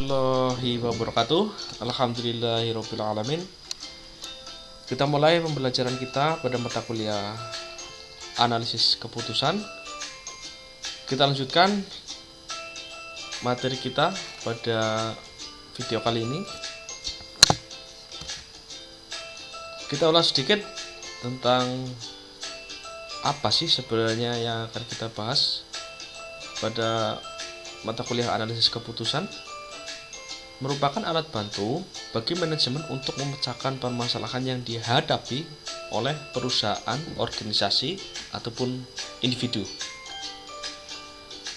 warahmatullahi wabarakatuh. Alhamdulillahirabbil alamin. Kita mulai pembelajaran kita pada mata kuliah analisis keputusan. Kita lanjutkan materi kita pada video kali ini. Kita ulas sedikit tentang apa sih sebenarnya yang akan kita bahas pada mata kuliah analisis keputusan. Merupakan alat bantu bagi manajemen untuk memecahkan permasalahan yang dihadapi oleh perusahaan, organisasi, ataupun individu.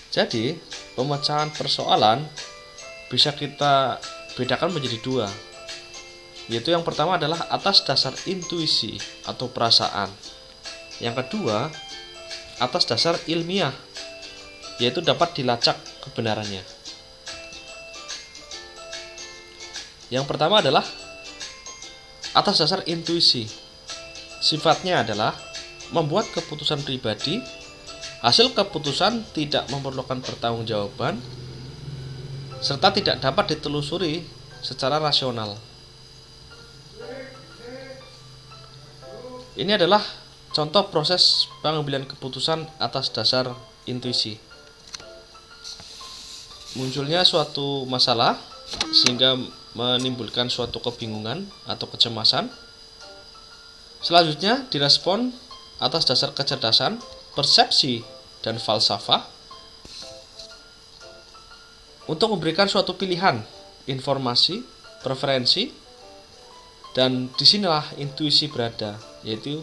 Jadi, pemecahan persoalan bisa kita bedakan menjadi dua, yaitu yang pertama adalah atas dasar intuisi atau perasaan. Yang kedua, atas dasar ilmiah, yaitu dapat dilacak kebenarannya. Yang pertama adalah atas dasar intuisi. Sifatnya adalah membuat keputusan pribadi. Hasil keputusan tidak memerlukan pertanggungjawaban serta tidak dapat ditelusuri secara rasional. Ini adalah contoh proses pengambilan keputusan atas dasar intuisi. Munculnya suatu masalah sehingga menimbulkan suatu kebingungan atau kecemasan. Selanjutnya direspon atas dasar kecerdasan, persepsi, dan falsafah untuk memberikan suatu pilihan, informasi, preferensi, dan disinilah intuisi berada, yaitu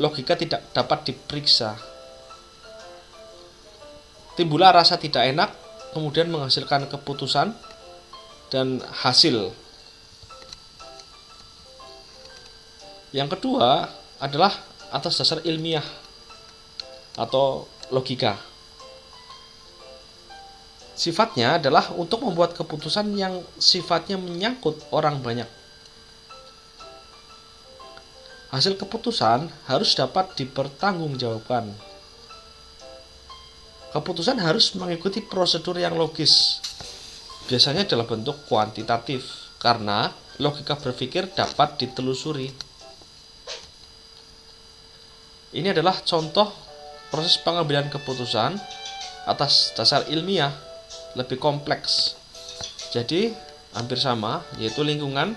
logika tidak dapat diperiksa. Timbullah rasa tidak enak, kemudian menghasilkan keputusan dan hasil. Yang kedua adalah atas dasar ilmiah atau logika. Sifatnya adalah untuk membuat keputusan yang sifatnya menyangkut orang banyak. Hasil keputusan harus dapat dipertanggungjawabkan. Keputusan harus mengikuti prosedur yang logis. Biasanya dalam bentuk kuantitatif, karena logika berpikir dapat ditelusuri. Ini adalah contoh proses pengambilan keputusan atas dasar ilmiah, lebih kompleks. Jadi hampir sama, yaitu lingkungan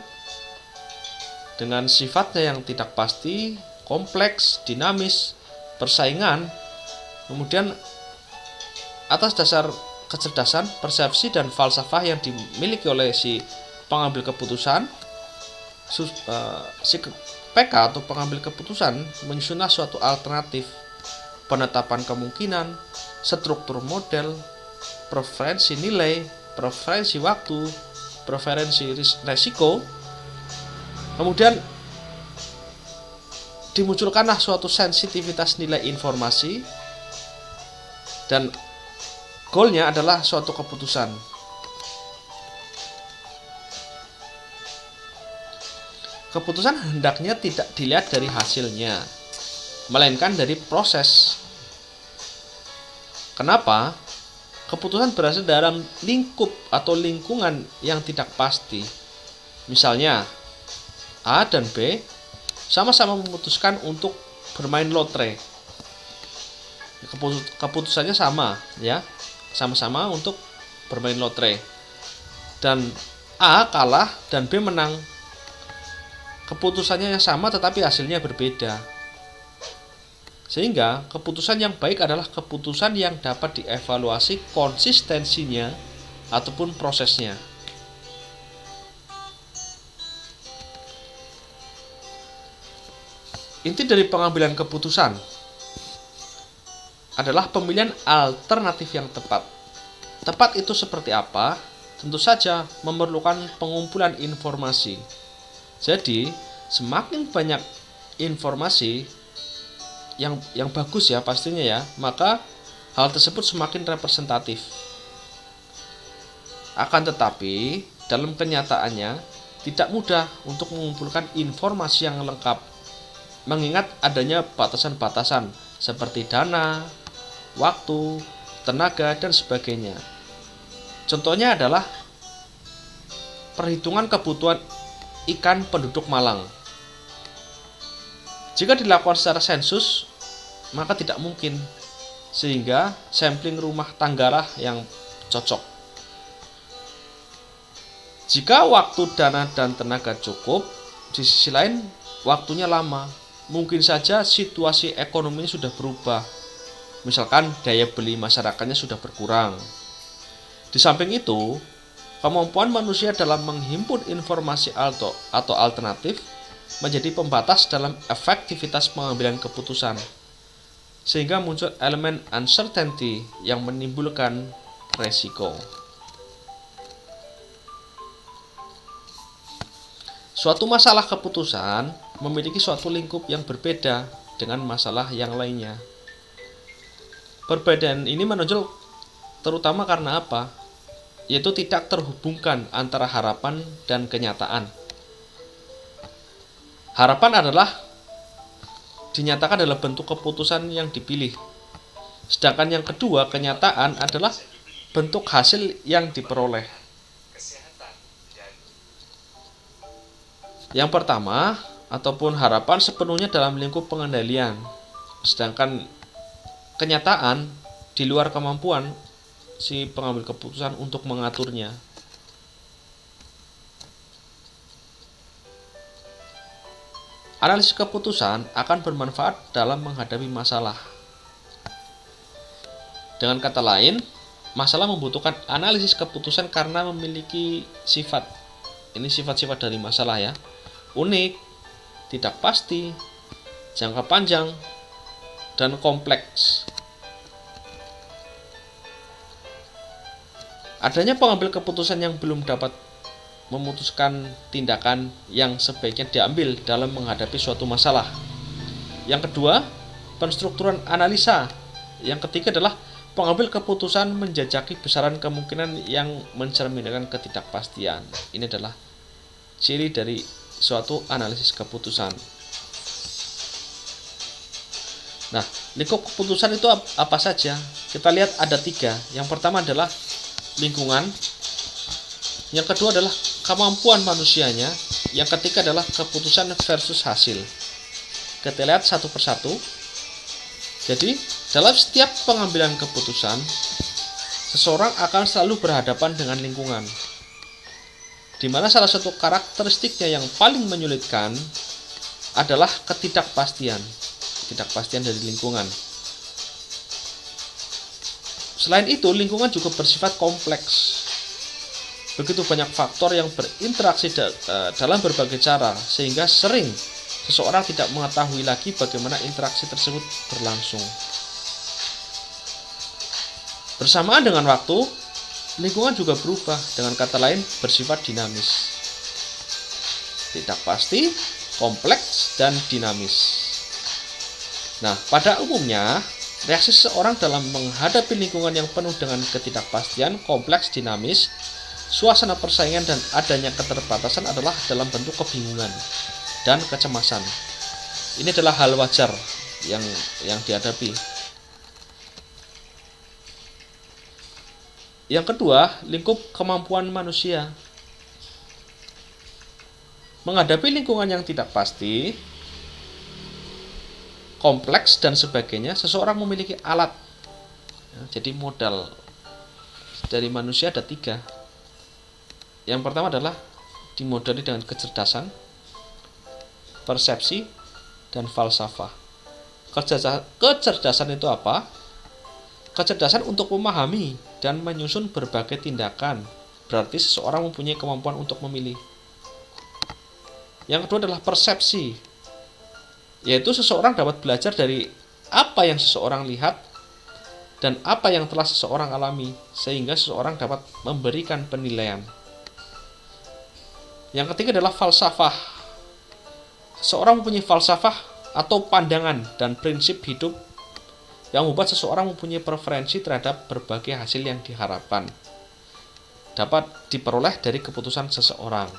dengan sifatnya yang tidak pasti, kompleks, dinamis, persaingan. Kemudian atas dasar kecerdasan, persepsi, dan falsafah yang dimiliki oleh si pengambil keputusan, si PK atau pengambil keputusan menyusun suatu alternatif, penetapan kemungkinan, struktur model, preferensi nilai, preferensi waktu, preferensi resiko. Kemudian dimunculkanlah suatu sensitivitas nilai informasi, dan goalnya adalah suatu keputusan. Keputusan hendaknya tidak dilihat dari hasilnya, melainkan dari proses. Kenapa? Keputusan berasal dalam lingkup atau lingkungan yang tidak pasti. Misalnya, A dan B sama-sama memutuskan untuk bermain lotre. Keputusannya sama, ya. Sama-sama untuk bermain lotre, dan A kalah dan B menang. Keputusannya yang sama tetapi hasilnya berbeda. Sehingga keputusan yang baik adalah keputusan yang dapat dievaluasi konsistensinya ataupun prosesnya. Inti dari pengambilan keputusan adalah pemilihan alternatif yang tepat. Tepat itu seperti apa? Tentu saja memerlukan pengumpulan informasi. Jadi, semakin banyak informasi yang bagus ya pastinya ya, maka hal tersebut semakin representatif. Akan tetapi, dalam kenyataannya tidak mudah untuk mengumpulkan informasi yang lengkap, mengingat adanya batasan-batasan seperti dana, waktu, tenaga, dan sebagainya. Contohnya adalah perhitungan kebutuhan ikan penduduk Malang. Jika dilakukan secara sensus, maka tidak mungkin, sehingga sampling rumah tanggalah yang cocok. Jika waktu, dana, dan tenaga cukup, di sisi lain waktunya lama, mungkin saja situasi ekonomi sudah berubah. Misalkan daya beli masyarakatnya sudah berkurang. Di samping itu, kemampuan manusia dalam menghimpun informasi atau alternatif menjadi pembatas dalam efektivitas pengambilan keputusan, sehingga muncul elemen uncertainty yang menimbulkan resiko. Suatu masalah keputusan memiliki suatu lingkup yang berbeda dengan masalah yang lainnya. Perbedaan ini menonjol terutama karena apa? Yaitu tidak terhubungkan antara harapan dan kenyataan. Harapan dinyatakan dalam bentuk keputusan yang dipilih. Sedangkan yang kedua, kenyataan adalah bentuk hasil yang diperoleh. Yang pertama, ataupun harapan sepenuhnya dalam lingkup pengendalian. Sedangkan kenyataan di luar kemampuan si pengambil keputusan untuk mengaturnya. Analisis keputusan akan bermanfaat dalam menghadapi masalah. Dengan kata lain, masalah membutuhkan analisis keputusan karena memiliki sifat. Ini sifat-sifat dari masalah ya. Unik, tidak pasti, jangka panjang, dan kompleks. Adanya pengambil keputusan yang belum dapat memutuskan tindakan yang sebaiknya diambil dalam menghadapi suatu masalah. Yang kedua, penstrukturan analisa. Yang ketiga adalah pengambil keputusan menjajaki besaran kemungkinan yang mencerminkan ketidakpastian. Ini adalah ciri dari suatu analisis keputusan. Nah, lingkup keputusan itu apa saja? Kita lihat ada 3. Yang pertama adalah lingkungan. Yang kedua adalah kemampuan manusianya. Yang ketiga adalah keputusan versus hasil. Kita lihat satu persatu. Jadi, dalam setiap pengambilan keputusan, seseorang akan selalu berhadapan dengan lingkungan, di mana salah satu karakteristiknya yang paling menyulitkan adalah ketidakpastian dari lingkungan. Selain itu, lingkungan juga bersifat kompleks. Begitu banyak faktor yang berinteraksi dalam berbagai cara, sehingga sering seseorang tidak mengetahui lagi bagaimana interaksi tersebut berlangsung. Bersamaan dengan waktu, lingkungan juga berubah, dengan kata lain bersifat dinamis. Tidak pasti, kompleks, dan dinamis. Nah, pada umumnya, reaksi seseorang dalam menghadapi lingkungan yang penuh dengan ketidakpastian, kompleks, dinamis, suasana persaingan, dan adanya keterbatasan adalah dalam bentuk kebingungan dan kecemasan. Ini adalah hal wajar yang dihadapi. Yang kedua, lingkup kemampuan manusia. Menghadapi lingkungan yang tidak pasti, kompleks, dan sebagainya, seseorang memiliki alat. Jadi modal dari manusia ada 3. Yang pertama adalah dimodali dengan kecerdasan, persepsi, dan falsafah. Kecerdasan itu apa? Kecerdasan untuk memahami dan menyusun berbagai tindakan. Berarti seseorang mempunyai kemampuan untuk memilih. Yang kedua adalah persepsi, yaitu seseorang dapat belajar dari apa yang seseorang lihat dan apa yang telah seseorang alami, sehingga seseorang dapat memberikan penilaian. Yang ketiga adalah falsafah. Seseorang mempunyai falsafah atau pandangan dan prinsip hidup yang membuat seseorang mempunyai preferensi terhadap berbagai hasil yang diharapkan dapat diperoleh dari keputusan seseorang.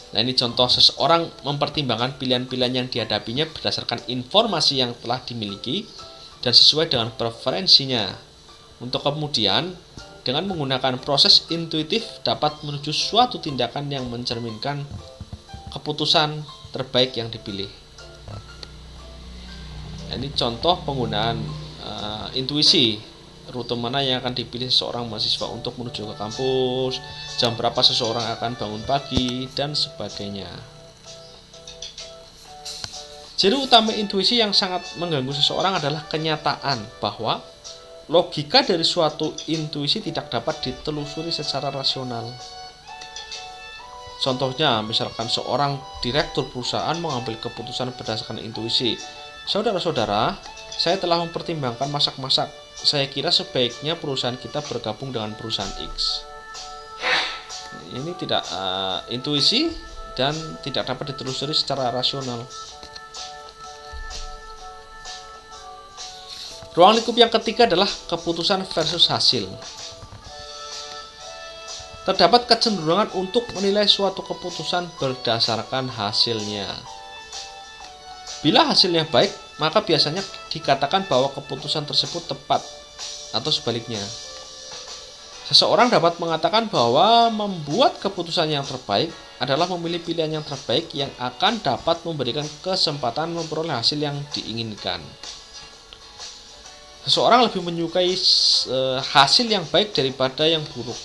Nah, ini contoh seseorang mempertimbangkan pilihan-pilihan yang dihadapinya berdasarkan informasi yang telah dimiliki dan sesuai dengan preferensinya, untuk kemudian dengan menggunakan proses intuitif dapat menuju suatu tindakan yang mencerminkan keputusan terbaik yang dipilih. Ini contoh penggunaan intuisi. Rute mana yang akan dipilih seorang mahasiswa untuk menuju ke kampus, jam berapa seseorang akan bangun pagi, dan sebagainya. Ciri utama intuisi yang sangat mengganggu seseorang adalah kenyataan bahwa logika dari suatu intuisi tidak dapat ditelusuri secara rasional. Contohnya, misalkan seorang direktur perusahaan mengambil keputusan berdasarkan intuisi. Saudara-saudara, saya telah mempertimbangkan masak-masak. Saya kira sebaiknya perusahaan kita bergabung dengan perusahaan X. Ini tidak intuisi dan tidak dapat ditelusuri secara rasional. Ruang lingkup yang ketiga adalah keputusan versus hasil. Terdapat kecenderungan untuk menilai suatu keputusan berdasarkan hasilnya. Bila hasilnya baik, maka biasanya dikatakan bahwa keputusan tersebut tepat, atau sebaliknya. Seseorang dapat mengatakan bahwa membuat keputusan yang terbaik adalah memilih pilihan yang terbaik yang akan dapat memberikan kesempatan memperoleh hasil yang diinginkan. Seseorang lebih menyukai hasil yang baik daripada yang buruk.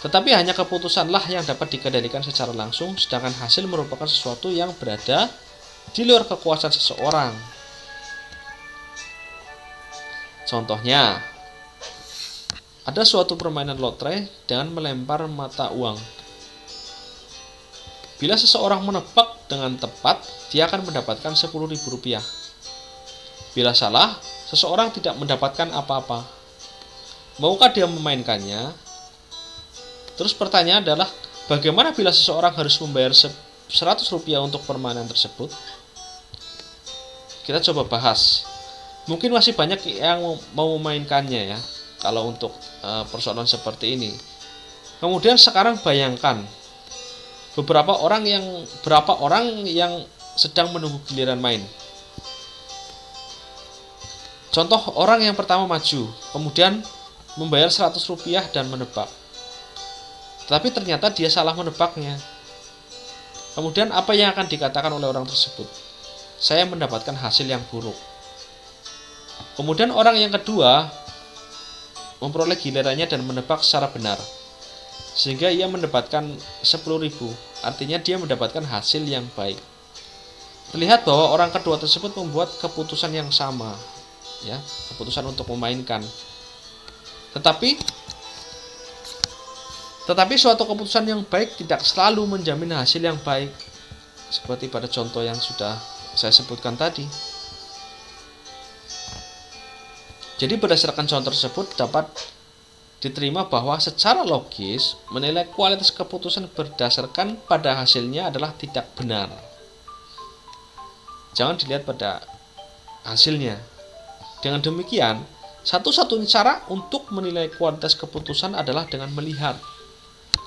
Tetapi hanya keputusanlah yang dapat dikendalikan secara langsung, sedangkan hasil merupakan sesuatu yang berada di luar kekuasaan seseorang. Contohnya, ada suatu permainan lotre dengan melempar mata uang. Bila seseorang menebak dengan tepat, dia akan mendapatkan Rp10.000. Bila salah, seseorang tidak mendapatkan apa-apa. Maukah dia memainkannya? Terus pertanyaan adalah, bagaimana bila seseorang harus membayar Rp100 untuk permainan tersebut? Kita coba bahas. Mungkin masih banyak yang mau memainkannya ya, kalau untuk persoalan seperti ini. Kemudian sekarang bayangkan berapa orang yang sedang menunggu giliran main. Contoh, orang yang pertama maju, kemudian membayar Rp100 dan menebak. Tetapi ternyata dia salah menebaknya. Kemudian apa yang akan dikatakan oleh orang tersebut? Saya mendapatkan hasil yang buruk. Kemudian orang yang kedua memperoleh gilirannya dan menebak secara benar, sehingga ia mendapatkan 10.000. Artinya dia mendapatkan hasil yang baik. Terlihat bahwa orang kedua tersebut membuat keputusan yang sama, ya, keputusan untuk memainkan. Tetapi suatu keputusan yang baik tidak selalu menjamin hasil yang baik, seperti pada contoh yang sudah saya sebutkan tadi. Jadi berdasarkan contoh tersebut dapat diterima bahwa secara logis menilai kualitas keputusan berdasarkan pada hasilnya adalah tidak benar. Jangan dilihat pada hasilnya. Dengan demikian, satu-satunya cara untuk menilai kualitas keputusan adalah dengan melihat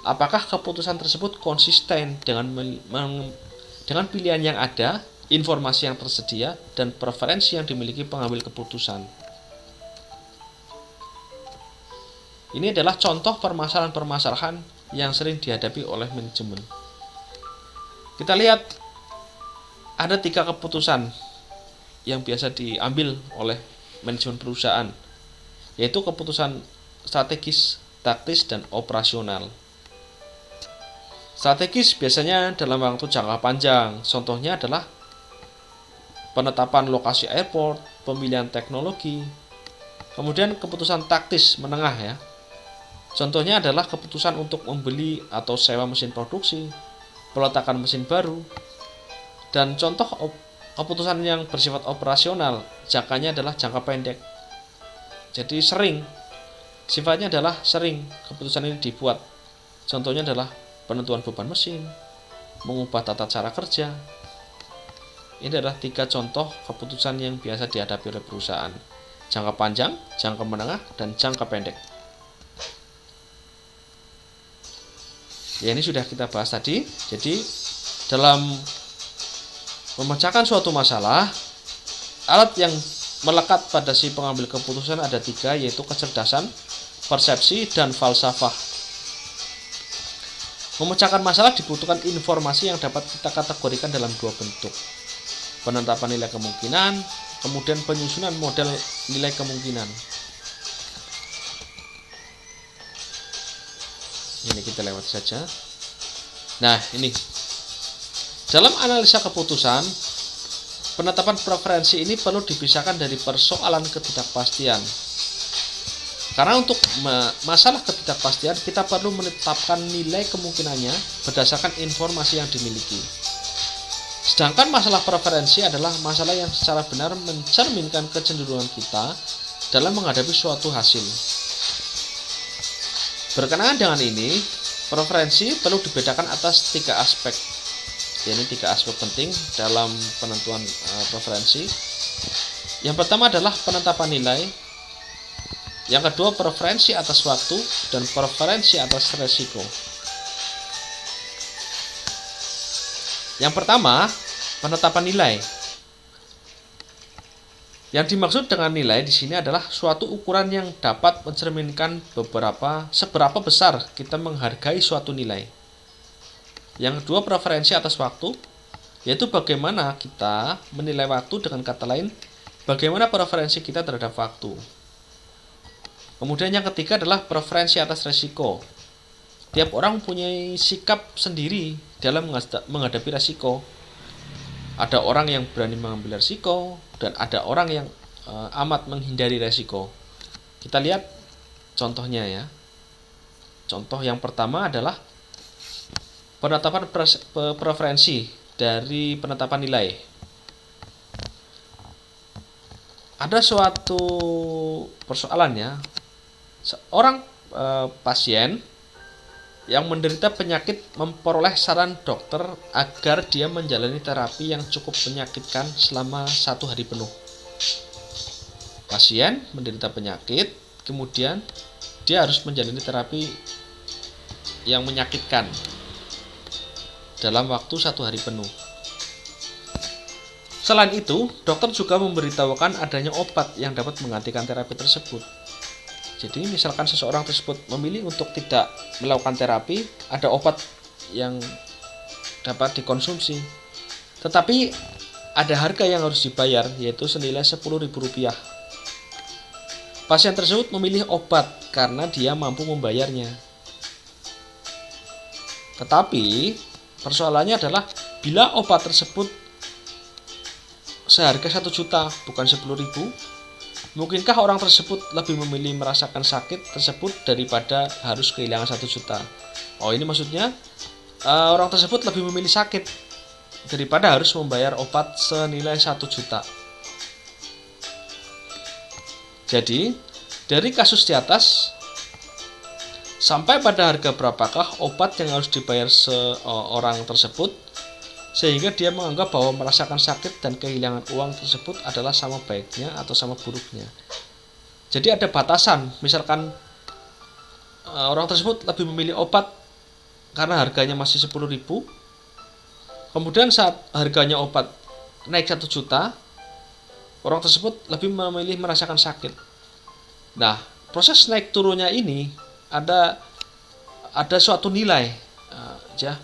apakah keputusan tersebut konsisten dengan pilihan yang ada, informasi yang tersedia, dan preferensi yang dimiliki pengambil keputusan. Ini adalah contoh permasalahan-permasalahan yang sering dihadapi oleh manajemen. Kita lihat ada 3 keputusan yang biasa diambil oleh manajemen perusahaan, yaitu keputusan strategis, taktis, dan operasional. Strategis biasanya dalam waktu jangka panjang. Contohnya adalah penetapan lokasi airport, pemilihan teknologi. Kemudian keputusan taktis menengah ya. Contohnya adalah keputusan untuk membeli atau sewa mesin produksi, peletakan mesin baru. Dan contoh keputusan yang bersifat operasional, jangkanya adalah jangka pendek. Jadi sifatnya adalah sering keputusan ini dibuat. Contohnya adalah penentuan beban mesin, mengubah tata cara kerja. Ini adalah 3 contoh keputusan yang biasa dihadapi oleh perusahaan. Jangka panjang, jangka menengah, dan jangka pendek. Ya, ini sudah kita bahas tadi. Jadi dalam memecahkan suatu masalah, alat yang melekat pada si pengambil keputusan ada 3, yaitu kecerdasan, persepsi, dan falsafah. Memecahkan masalah dibutuhkan informasi yang dapat kita kategorikan dalam dua bentuk. Penetapan nilai kemungkinan, kemudian penyusunan model nilai kemungkinan. Ini kita lewat saja. Nah, ini. Dalam analisa keputusan, penetapan preferensi ini perlu dipisahkan dari persoalan ketidakpastian. Karena untuk masalah ketidakpastian, kita perlu menetapkan nilai kemungkinannya berdasarkan informasi yang dimiliki. Sedangkan masalah preferensi adalah masalah yang secara benar mencerminkan kecenderungan kita dalam menghadapi suatu hasil. Berkenaan dengan ini, preferensi perlu dibedakan atas 3 aspek. Ini 3 aspek penting dalam penentuan preferensi. Yang pertama adalah penetapan nilai. Yang kedua, preferensi atas waktu, dan preferensi atas resiko. Yang pertama, penetapan nilai. Yang dimaksud dengan nilai di sini adalah suatu ukuran yang dapat mencerminkan seberapa besar kita menghargai suatu nilai. Yang kedua, preferensi atas waktu, yaitu bagaimana kita menilai waktu, dengan kata lain, bagaimana preferensi kita terhadap waktu. Kemudian yang ketiga adalah preferensi atas resiko. Tiap orang mempunyai sikap sendiri dalam menghadapi resiko. Ada orang yang berani mengambil resiko, dan ada orang yang amat menghindari resiko. Kita lihat contohnya ya. Contoh yang pertama adalah penetapan preferensi dari penetapan nilai. Ada suatu persoalannya, seorang pasien yang menderita penyakit memperoleh saran dokter agar dia menjalani terapi yang cukup menyakitkan selama 1 hari penuh. Pasien menderita penyakit, kemudian dia harus menjalani terapi yang menyakitkan dalam waktu 1 hari penuh. Selain itu, dokter juga memberitahukan adanya obat yang dapat menggantikan terapi tersebut. Jadi misalkan seseorang tersebut memilih untuk tidak melakukan terapi, ada obat yang dapat dikonsumsi. Tetapi ada harga yang harus dibayar, yaitu senilai Rp10.000. Pasien tersebut memilih obat karena dia mampu membayarnya. Tetapi persoalannya adalah bila obat tersebut seharga 1 juta bukan 10.000, mungkinkah orang tersebut lebih memilih merasakan sakit tersebut daripada harus kehilangan 1 juta? Oh, ini maksudnya orang tersebut lebih memilih sakit daripada harus membayar obat senilai 1 juta. Jadi, dari kasus di atas, sampai pada harga berapakah obat yang harus dibayar seorang tersebut, sehingga dia menganggap bahwa merasakan sakit dan kehilangan uang tersebut adalah sama baiknya atau sama buruknya. Jadi ada batasan, misalkan orang tersebut lebih memilih obat karena harganya masih 10.000, kemudian saat harganya obat naik 1 juta, orang tersebut lebih memilih merasakan sakit. Nah, proses naik turunnya ini ada suatu nilai.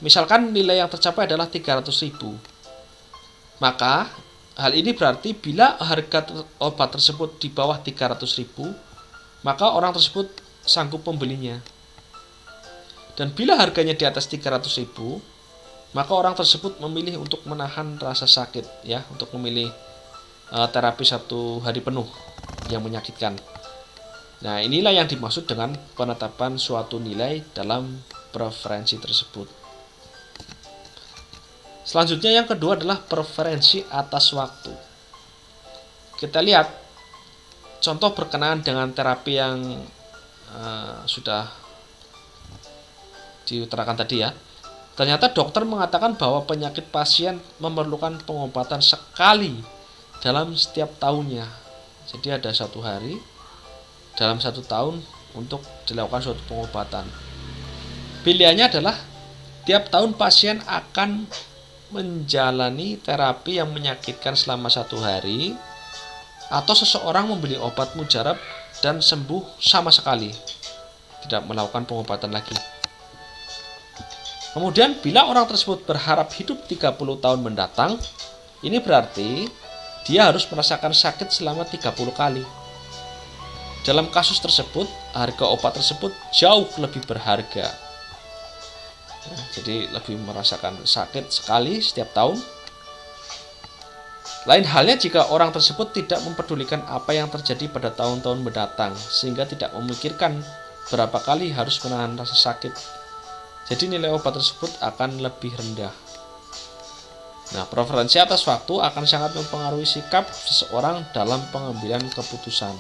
Misalkan nilai yang tercapai adalah 300.000. Maka hal ini berarti bila harga obat tersebut di bawah 300.000, maka orang tersebut sanggup membelinya. Dan bila harganya di atas 300.000, maka orang tersebut memilih untuk menahan rasa sakit, ya, untuk memilih terapi 1 hari penuh yang menyakitkan. Nah, inilah yang dimaksud dengan penetapan suatu nilai dalam preferensi tersebut. Selanjutnya yang kedua adalah preferensi atas waktu. Kita lihat contoh berkenaan dengan terapi yang sudah diutarakan tadi ya. Ternyata dokter mengatakan bahwa penyakit pasien memerlukan pengobatan sekali dalam setiap tahunnya. Jadi ada 1 hari dalam 1 tahun untuk dilakukan suatu pengobatan. Pilihannya adalah tiap tahun pasien akan menjalani terapi yang menyakitkan selama 1 hari, atau seseorang membeli obat mujarab dan sembuh sama sekali. tidak melakukan pengobatan lagi. Kemudian bila orang tersebut berharap hidup 30 tahun mendatang, ini berarti dia harus merasakan sakit selama 30 kali. Dalam kasus tersebut, harga obat tersebut jauh lebih berharga. Jadi lebih merasakan sakit sekali setiap tahun. Lain halnya jika orang tersebut tidak mempedulikan apa yang terjadi pada tahun-tahun mendatang, sehingga tidak memikirkan berapa kali harus menahan rasa sakit. Jadi nilai obat tersebut akan lebih rendah. Nah, preferensi atas waktu akan sangat mempengaruhi sikap seseorang dalam pengambilan keputusan.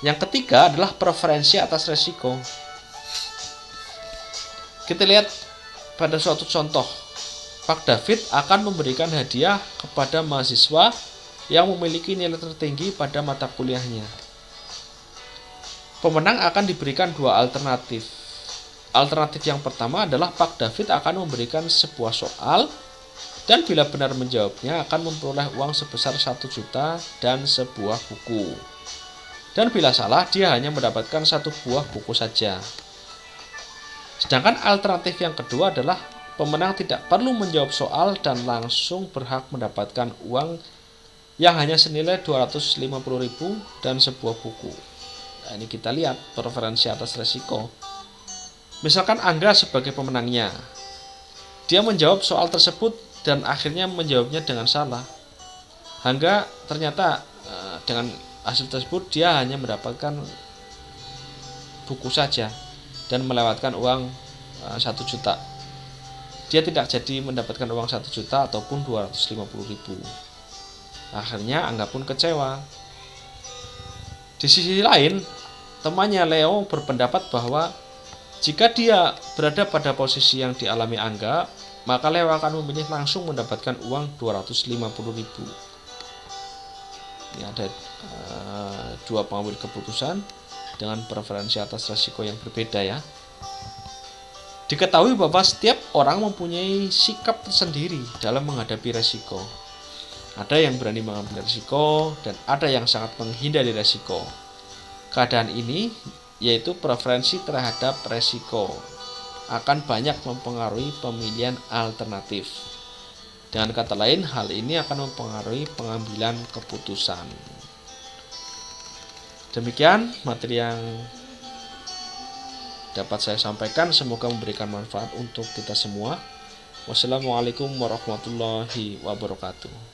Yang ketiga adalah preferensi atas resiko. Kita lihat pada suatu contoh. Pak David akan memberikan hadiah kepada mahasiswa yang memiliki nilai tertinggi pada mata kuliahnya. Pemenang akan diberikan dua alternatif. Alternatif yang pertama adalah Pak David akan memberikan sebuah soal dan bila benar menjawabnya akan memperoleh uang sebesar 1 juta dan sebuah buku. Dan bila salah dia hanya mendapatkan 1 buah buku saja. Sedangkan alternatif yang kedua adalah pemenang tidak perlu menjawab soal dan langsung berhak mendapatkan uang yang hanya senilai 250.000 dan sebuah buku. Nah, ini kita lihat preferensi atas resiko. Misalkan Angga sebagai pemenangnya, dia menjawab soal tersebut dan akhirnya menjawabnya dengan salah. Angga ternyata dengan hasil tersebut dia hanya mendapatkan buku saja dan melewatkan uang 1 juta. Dia tidak jadi mendapatkan uang 1 juta ataupun 250.000. Akhirnya Angga pun kecewa. Di sisi lain, temannya Leo berpendapat bahwa jika dia berada pada posisi yang dialami Angga, maka Leo akan memilih langsung mendapatkan uang 250.000. Ini ada dua pengambil keputusan dengan preferensi atas resiko yang berbeda ya. Diketahui bahwa setiap orang mempunyai sikap tersendiri dalam menghadapi resiko. Ada yang berani mengambil resiko dan ada yang sangat menghindari resiko. Keadaan ini yaitu preferensi terhadap resiko akan banyak mempengaruhi pemilihan alternatif. Dengan kata lain, hal ini akan mempengaruhi pengambilan keputusan. Demikian materi yang dapat saya sampaikan, semoga memberikan manfaat untuk kita semua. Wassalamualaikum warahmatullahi wabarakatuh.